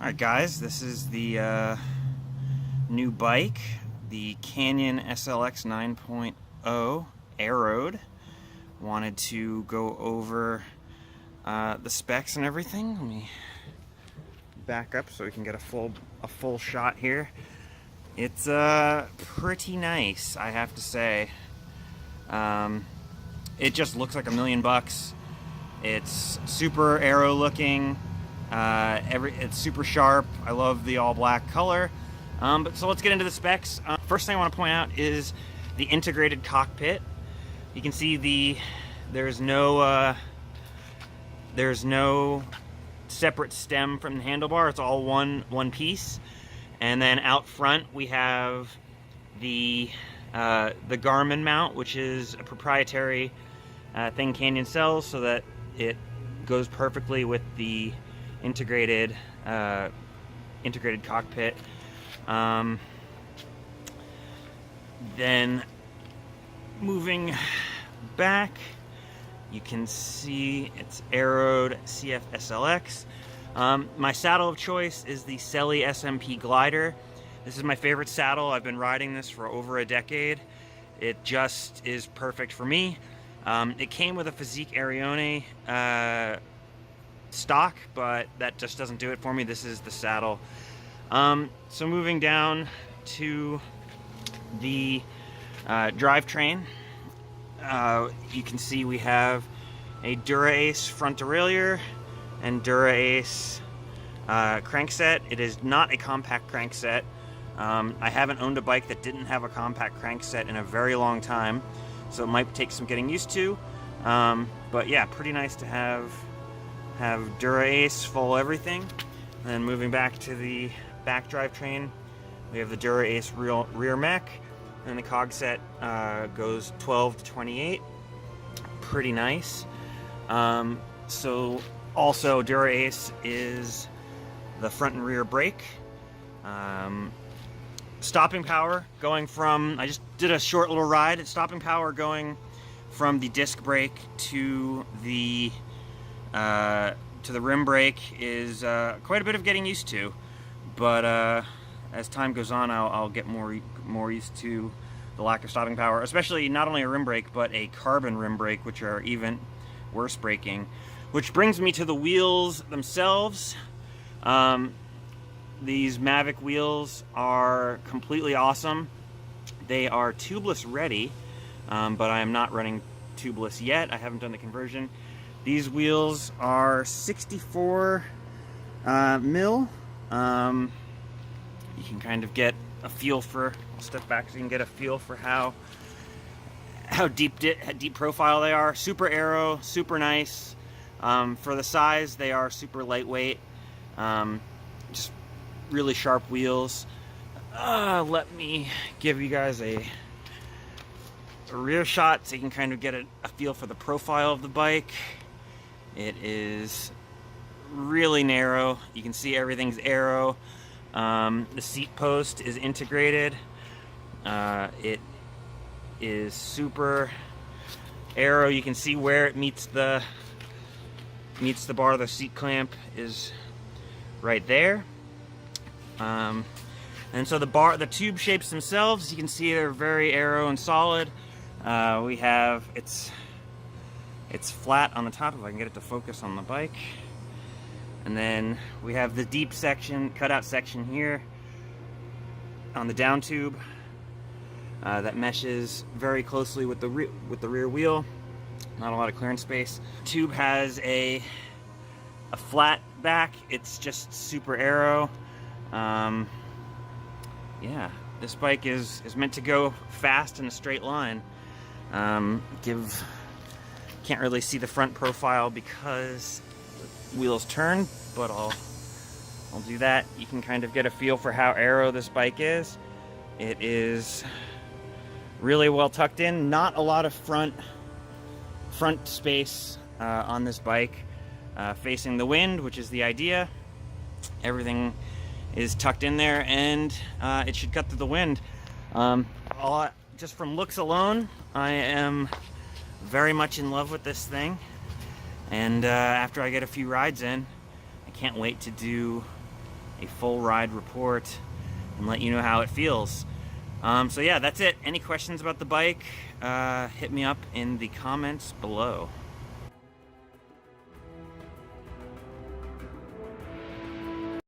Alright guys, this is the new bike, the Canyon SLX 9.0 Aeroad. Wanted to go over the specs and everything. Let me back up so we can get a full shot here. It's pretty nice, I have to say. It just looks like $1,000,000. It's super aero looking. It's super sharp. I love the all black color. So let's get into the specs. First thing I want to point out is the integrated cockpit. You can see there's no separate stem from the handlebar. It's all one piece. And then out front we have the Garmin mount, which is a proprietary thing Canyon sells, so that it goes perfectly with the integrated cockpit. Then moving back, you can see it's Aeroad CF SLX. My saddle of choice is the Selly SMP Glider. This is my favorite saddle. I've been riding this for over a decade. It just is perfect for me. It came with a Physique Arione stock, but that just doesn't do it for me. This is the saddle. So moving down to the drivetrain, you can see we have a Dura-Ace front derailleur and Dura-Ace crankset. It is not a compact crankset. I haven't owned a bike that didn't have a compact crankset in a very long time, so it might take some getting used to. But yeah, pretty nice to have Dura-Ace full everything. And then moving back to the back drivetrain, we have the Dura-Ace rear mech, and the cog set goes 12 to 28. Pretty nice. So also Dura-Ace is the front and rear brake. Stopping power going from, I just did a short little ride, stopping power going from the disc brake to the rim brake is quite a bit of getting used to, but as time goes on, I'll get more used to the lack of stopping power, especially not only a rim brake but a carbon rim brake, which are even worse braking. Which brings me to the wheels themselves. These Mavic wheels are completely awesome. They are tubeless ready, but I am not running tubeless yet. I haven't done the conversion. These wheels are 64 mil. You can kind of get a feel for, I'll step back so you can get a feel for how deep profile they are. Super aero, super nice. For the size, they are super lightweight. Just really sharp wheels. Let me give you guys a rear shot so you can kind of get a feel for the profile of the bike. It is really narrow. You can see everything's aero. The seat post is integrated. It is super aero. You can see where it meets the bar. The seat clamp is right there. And so the tube shapes themselves, you can see they're very aero and solid. We have, it's flat on the top, if I can get it to focus on the bike. And then we have the deep section, cutout section here on the down tube that meshes very closely with the rear wheel. Not a lot of clearance space. Tube has a flat back. It's just super aero. Yeah, this bike is meant to go fast in a straight line. Can't really see the front profile because the wheels turn, but I'll do that. You can kind of get a feel for how aero this bike is. It is really well tucked in. Not a lot of front space on this bike facing the wind, which is the idea. Everything is tucked in there, and it should cut through the wind. Just from looks alone, I am very much in love with this thing, and after I get a few rides in, I can't wait to do a full ride report and let you know how it feels. So yeah, that's it. Any questions about the bike, hit me up in the comments below.